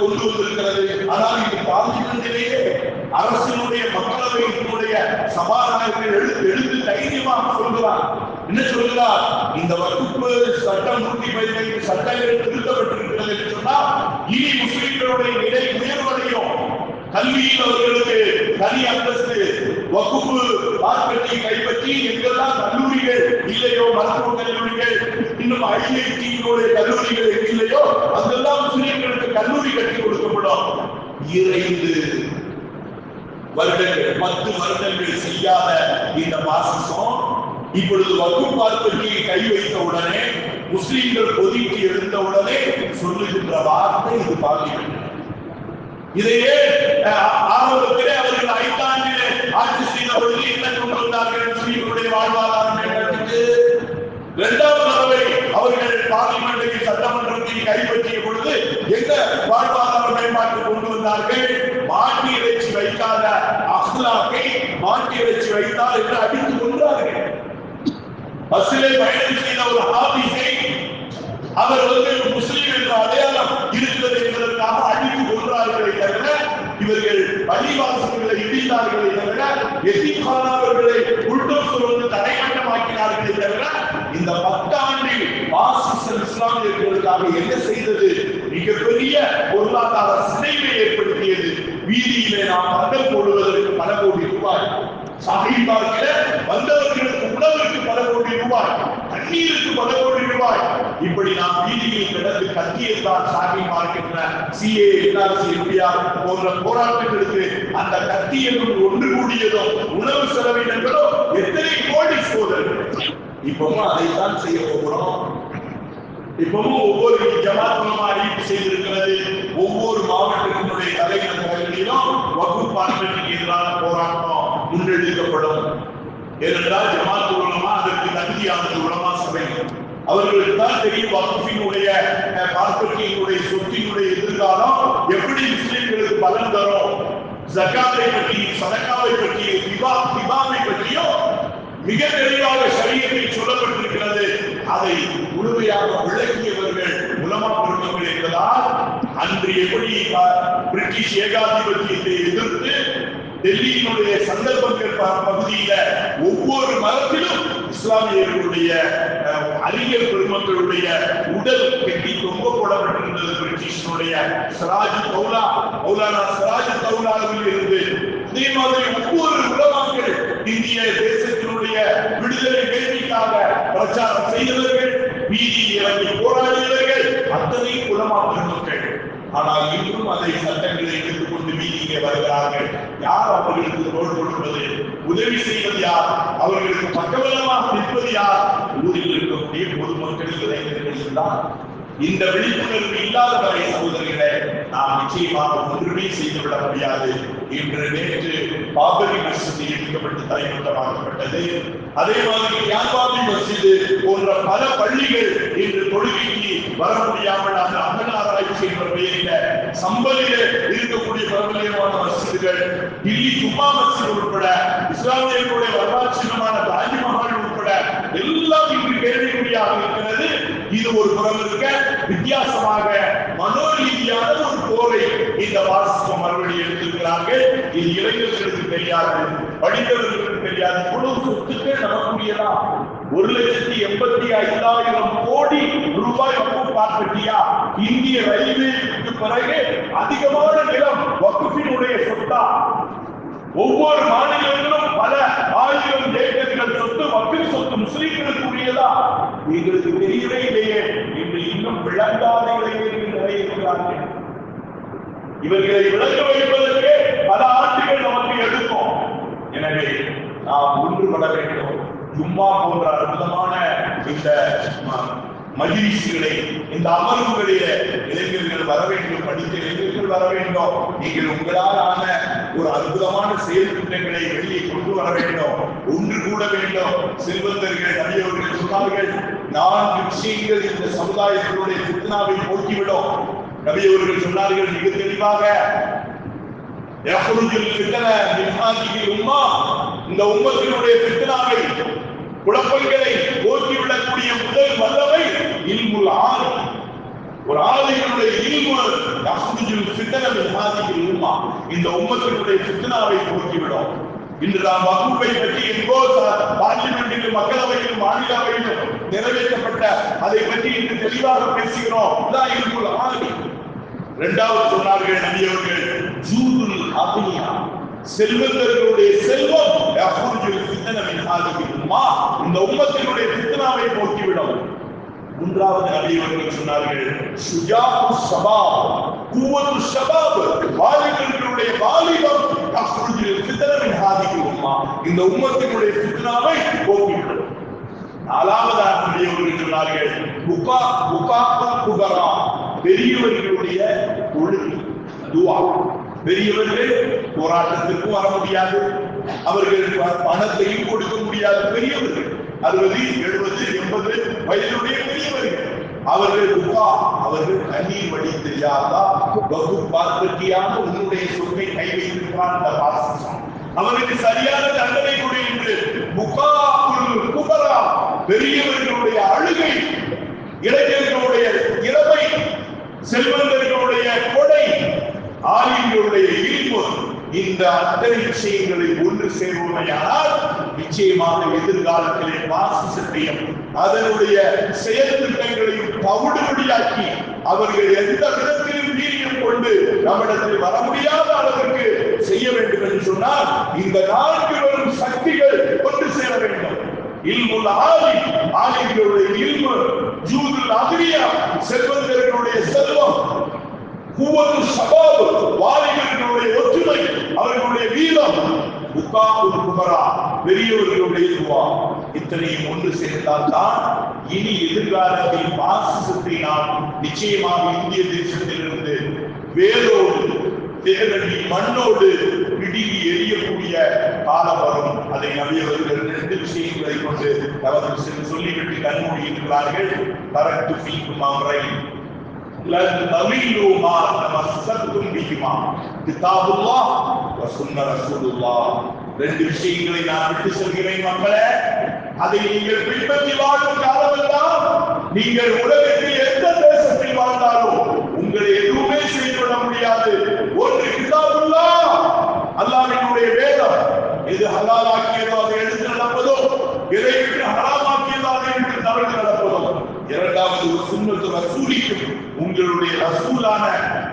கொண்டு வந்திருக்கிறது. ஆனால் இந்த பாதிப்பிலேயே அரசினுடைய மக்களவையினுடைய சபாநாயகர்கள் எழுந்து தைரியமாக சொல்கிறார். என்ன சொல்கிறார்? இந்த வகுப்பு சட்டம் 115 சட்டங்கள் திருத்தப்பட்டிருக்கிறது என்று சொன்னால் இனி முஸ்லிம்களுடைய நிலை உயர்வடையும். கல்வியில் அவர்களுக்கு தனி அந்தஸ்து, வகுப்பு மார்க்கெட்டை கைப்பற்றி எங்கெல்லாம் கல்லூரிகள் இல்லையோ, மருத்துவ கல்லூரிகள், இன்னும் IIT கல்லூரிகள் இல்லையோ அங்கெல்லாம் முஸ்லிம்களுக்கு கல்லூரி கட்டி கொடுக்கப்படும். 2 வருடங்கள் 10 வருடங்கள் செய்யாத இந்த பாசிசம் இப்பொழுது வகுப்பு மார்க்கெட்டை கை வைத்த உடனே, முஸ்லிம்கள் கொதிக்கு எழுந்த உடனே சொல்லுகின்ற வார்த்தை இது பார்லிமெண்ட். இதையே ஆரம்பத்திலே அவர்கள் 5 ஆண்டிலே ஆட்சி செய்த பொழுது என்ன கொண்டு வந்தார்கள்? முஸ்லிம்களுடைய வாழ்வாதாரம் மேம்படுத்திட்டு. 2வது தடவை அவர்கள் பார்லிமெண்டை, சட்டமன்றத்தை கைப்பற்றிய பொழுது எங்க வாழ்வாதார மேம்பாட்டு கொண்டு வந்தார்கள்? மாட்டு இறைச்சி வைக்காத அஹ்லாக்கை மாட்டு இறைச்சி வைத்தால் என்று அடித்து கொண்டார்கள். பஸ்ஸிலே பயணம் செய்த ஒரு ஹாபிஸை அவர் முஸ்லிம் என்ற அடையாளம் இருக்கிறது என்பதற்காக அடித்து கொன்றார்களே தவிர, இவர்கள் பள்ளிவாசல்களை இடித்தார்களே தவிர, எத்திகானவர்களை புல்டோசர் வந்து தரைமட்டமாக்கினார்களே தவிர, இந்த 10 ஆண்டில் பாசிச இஸ்லாமியர்களுக்காக என்ன செய்தது? மிகப்பெரிய பொருளாதார சிதைவை ஏற்படுத்தியது. வீதியிலே நாம் பந்தல் போடுவதற்கு பல கோடி ரூபாய், சஹீஹ் பார்க்கிற வந்தவர்களுக்கு உணவுக்கு பல கோடி ரூபாய், தண்ணீருக்கு பல கோடி ரூபாய், இப்படி நாம் வீதியில் கிடந்து கத்தியத்தான் சஹீஹ் பார்க்கின்ற CA, NRC, NPR போன்ற போராட்டங்களுக்கு அந்த கத்தியதும் ஒன்று கூடியதும் உணவு செலவினங்களோ எத்தனை கோடி சோதனை. இப்பவும் அதைத்தான் செய்ய போகிறோம். இப்பவும் ஒவ்வொரு ஜமாத் உலமா அறிவிப்பு செய்திருக்கிறது. ஒவ்வொரு மாவட்டத்தினுடைய தலைநகரங்களிலும் வக்ஃப் பார்லிமெண்ட்டுக்கு எதிரான போராட்டம் முன்னெடுக்கப்படும். ஏனென்றால் ஜமாத் உலமா அதற்கு தகுதியானது உலமா சபை. அவர்களுக்கு தான் தெரியும் வக்ஃபினுடைய பார்லிமெண்டினுடைய சொத்தினுடைய எதிர்காலம் எப்படி முஸ்லிம்களுக்கு பலன் தரும். ஜகாத்தை பற்றி, சதகாவை பற்றி, திபாவை பற்றியோ மிக தெளிவாக ஷரியத்தில் சொல்லப்பட்டிருக்கிறது. அதை முழுமையாக விளக்கியவர்கள் உலமா பெருமக்கள் என்பதால் அன்று எப்படி பிரிட்டிஷ் ஏகாதிபத்தியத்தை எதிர்த்து டெல்லியினுடைய சந்தர்ப்பங்கள் பகுதியில ஒவ்வொரு மதத்திலும் இஸ்லாமியர்களுடைய அறிஞர் பெருமக்களுடைய உடல் கட்டி தொங்க போடப்பட்டிருந்தது. பிரிட்டிஷனுடைய மௌலானா சிராஜ் தௌலாவில் இருந்து அதே மாதிரி ஒவ்வொரு உலமாக்கள் இந்திய தேசத்தினுடைய விடுதலை வேட்கைக்காக பிரச்சாரம் செய்தவர்கள், வீதியில் இறங்கி போராடியவர்கள் அத்தனை உலமா பெருமக்கள். ஆனால் இன்றும் அதை சட்டங்களை எடுத்துக்கொண்டு வீதியிலே வருகிறார்கள். யார் அவர்களுக்கு தோள் கொடுப்பது? உதவி செய்வது யார்? அவர்களுக்கு பக்கபலமாக நிற்பது யார்? ஊரில் இருக்கக்கூடிய பொதுமக்கள், இளைஞர்கள் தான். இந்த விழிப்புணர்வு இல்லாத வரை சகோதரர்களே நாம் நிச்சயமாக ஒன்றுமே செய்துவிட முடியாது. இன்று நேற்று பாபரி மஸ்ஜித் இடிக்கப்பட்டு தரைமட்டமாக்கப்பட்டது. அதே மாதிரி யான்பாபி மஸ்ஜித் போன்ற பல பள்ளிகள் இன்று தொழுகைக்கு வர முடியாமல் அந்த அகநாராய்ச்சி என்ற பெயரில் சம்பலில் இருக்கக்கூடிய பிரபலியமான மஸ்ஜிதுகள், தில்லி ஜும்மா மஸ்ஜித் உட்பட இஸ்லாமியர்களுடைய வரலாற்று சின்னமான தாஜ்மஹால் உட்பட எல்லாம் இன்று கேள்விக்குறியாக இருக்கிறது. இது ஒரு புறம் இருக்க, வித்தியாசமாக மனோரீதியான ஒரு போரை இந்த பாசிசம் மறுபடியும் எடுத்திருக்கிறார்கள். இது இளைஞர்களுக்கு தெரியாது, படித்தவர்களுக்கு தெரியாது. இவ்வளவு சொத்துக்கள் நமக்குரியதா? 1,85,000 கோடி ரூபாய் வக்ஃப் பார்க்கட்டியா? இந்திய ரயில்வேக்கு பிறகு அதிகமான நிலம் வக்ஃபினுடைய சொத்தா? ஒவ்வொரு மாநிலங்களும் பல 1000 ஏக்கர்கள் சொத்து வக்ஃப் சொத்து முஸ்லிம்களுக்கு உரியதா? எங்களுக்கு தெரியவே இல்லையே என்று இன்னும் விளங்காத இளைஞர்கள் நிறைய இருக்கிறார்கள். இவர்களை விளங்க வைப்பதற்கு பல ஆண்டுகள் நமக்கு எடுக்கும். எனவே நாம் ஒன்றுபட வேண்டும். ஜும்மா போன்ற அற்புதமான இந்த மஜ்லிஸ்களை, இந்த அமர்வுகளிலே இளைஞர்கள் வர வேண்டும், படித்த இளைஞர்கள் வர வேண்டும். நீங்கள் உங்களால் ஆன ஒரு அற்புதமான செயல் திட்டங்களை வெளியே கொண்டு வர வேண்டும், ஒன்று கூட வேண்டும். செல்வந்தர்கள் நபியவர்கள் சொன்னார்கள், 4 விஷயங்கள் இந்த சமுதாயத்தினுடைய ஃபித்னாவை போக்கிவிடும். நபியவர்கள் சொன்னார்கள் மிக தெளிவாக, இந்த உம்மத்தினுடைய ஃபித்னாவை, குழப்பங்களை போக்கிவிடக்கூடிய முதல் வல்லமை இல்முல் ஆலிம். ஒரு ஆலிமுடைய இல்மு யஹ்ருஜுல் ஃபித்ன மின் ஹாதிஹில் உம்மா, இந்த உம்மத்தினுடைய ஃபித்னாவை போக்கிவிடும். இன்று நாம் வக்ஃபை பற்றி எங்கோ பார்லிமெண்டிலும் மக்களவையிலும் மாநிலவையிலும் நிறைவேற்றப்பட்ட அதை பற்றி இன்று தெளிவாக பேசுகிறோம். இல்முல் ஆலிம், இரண்டாவது சொன்னார்கள் நபி அவர்கள் ஜூதுல் அக்னியா, செல்வந்தர்களுடைய செல்வம் யஹ்ருஜுல் ஃபித்ன மின் ஹாதிஹி உம்மா, இந்த உம்மத்தினுடைய ஃபித்னாவை போக்கிவிடும். மூன்றாவது நபி அவர்கள் சொன்னார்கள் ஷுஜாஉ ஷபாப், குவத்து ஷபாப், வாலிபர்களுடைய வாலிபம் யஹ்ருஜுல் ஃபித்ன மின் ஹாதிஹி உம்மா, இந்த உம்மத்தினுடைய ஃபித்னாவை போக்கிவிடும். நாலாவதாக நபி அவர்கள் சொன்னார்கள் புகாத்துல் குபரா, பெரியவர்களுடைய தொழுகை துஆ. பெரியவர்கள் போராட்டத்திற்கு வர முடியாது, அவர்கள் பணத்தையும் கொடுக்க முடியாது. பெரியவர்கள் 60, 70, 80 வயதுடைய பெரியவர்கள், அவர்கள் துஆ, அவர்கள் கண்ணீர் வடித்து யா அல்லாஹ் பகு பார்த்தியான உன்னுடைய சொத்தை கை வைத்திருக்கிறான் அந்த பாசம், அவருக்கு சரியான தண்டனை கொடு என்று புகாத்துல் குபரா, பெரியவர்களுடைய அழுகை, இளைஞர்களுடைய இளமை, செல்வந்தர்களுடைய கொடை, ஆலிம்களுடைய இழிவு, இந்த அத்தனை விஷயங்களை ஒன்று சேர்வோமையானால் நிச்சயமாக எதிர்காலத்திலே பாசிசத்தையும் அதனுடைய செயல் திட்டங்களையும் தவிடுபடியாக்கி அவர்கள் எந்த விதத்திலும் வீரியம் கொண்டு நம்மிடத்தில் வர முடியாத அளவிற்கு செய்ய வேண்டும் என்று சொன்னால் இந்த 4 வரும் சக்திகள் ஒன்று சேர வேண்டும். இல்முல் ஆலிம், ஆலிம்களுடைய இல்மு, ஜூதுல் அக்னியா, செல்வந்தர்களுடைய செல்வம், குவத்து ஷபாப், வாலிபர்களுடைய ஒற்றுமை, அவர்களுடைய வீரம், புகாத்துல் குபரா, பெரியவர்களுடைய துஆ, இத்தனையும் ஒன்று சேர்ந்தால் தான் இனி எதிர்காலத்தில் பாசிசத்தை நாம் நிச்சயமாக இந்திய தேசத்திலிருந்து வேரோடு தேரடி மண்ணோடு பிடுங்கி எரியக்கூடிய காலம் வரும். அதை நபி அவர்கள் 2 விஷயங்களை கொண்டு அவர்கள் சொல்லிவிட்டு கண்மூடி இருக்கிறார்கள். பரத்து ஃபீக்கும் அம்ரைன் லன் தமில்லு மா தமஸ்ஸக்தும் பிஹிமா கிதாபுல்லாஹ் வ சுன்ன ரசூலுல்லாஹ். 2 விஷயங்களை நான் விட்டு சொல்கிறேன் மக்களே, அதை நீங்கள் பின்பற்றி வாழும் காலமெல்லாம் நீங்கள் உலகத்தில் எந்த தேசத்தில் வாழ்ந்தாலும் உங்களை எதுவுமே செய்துவிட முடியாது. ஒன்று கிதாபுல்லாஹ், அல்லாஹ்வினுடைய வேதம், எது ஹலாலாக்கியதோ அதை எடுத்து நடப்பதோ, எதை விட்டு ஹராமாக்கியதோ அதை விட்டு தவிர்த்து நடப்பதோ. இரண்டாவது சுன்னத்து ரசூலிக்கும், உங்களுடைய ரசூலான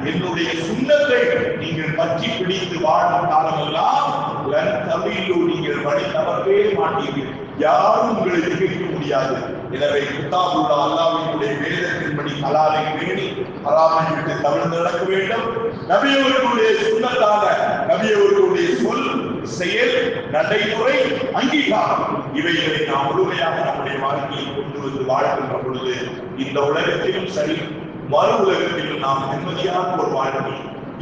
என்னுடைய சுன்னத்தை நீங்கள் பற்றி பிடித்து வாழும் காலமெல்லாம் நீங்கள் வழி தவறவே மாட்டீர்கள், யாரும் உங்களை திகைக்க முடியாது. எனவே கிதாபுல்லா, அல்லாஹ்வினுடைய வேதத்தின்படி ஹலாலை பேணி ஹராமை விட்டு தவிர்த்து நடக்க வேண்டும். நபி அவர்களுடைய சுன்னத்தான நபி அவர்களுடைய சொல், செயல், நடைமுறை, அங்கீகாரம், இவைகளை நாம் முழுமையாக நம்முடைய வாழ்க்கையில் கொண்டு வந்து வாழ்கின்ற பொழுது இந்த உலகத்திலும் சரி மறு உலகத்திலும் நாம் நிம்மதியான ஒரு வாழ்க்கை,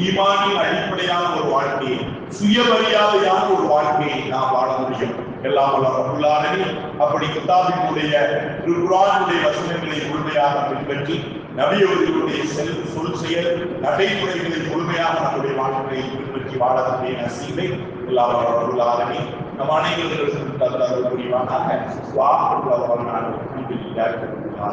ஈமானின் அடிப்படையான ஒரு வாழ்க்கை, சுயமரியாதையான ஒரு வாழ்க்கையை நாம் வாழ முடியும். எல்லாம் வல்ல ரப்பல் ஆலமீன் அப்படி கிதாபினுடைய குர்ஆனுடைய வசனங்களை முழுமையாக பின்பற்றி நபி அவர்களுடைய சொல் செயல் நடைமுறைகளை முழுமையாக நம்முடைய வாழ்க்கையை பின்பற்றி வாழக்கூடிய நசீபை எல்லாம் வல்ல ரப்பல் ஆலமீன் நம் அனைவர்களுக்கும் தந்தருள் புரிவானாக.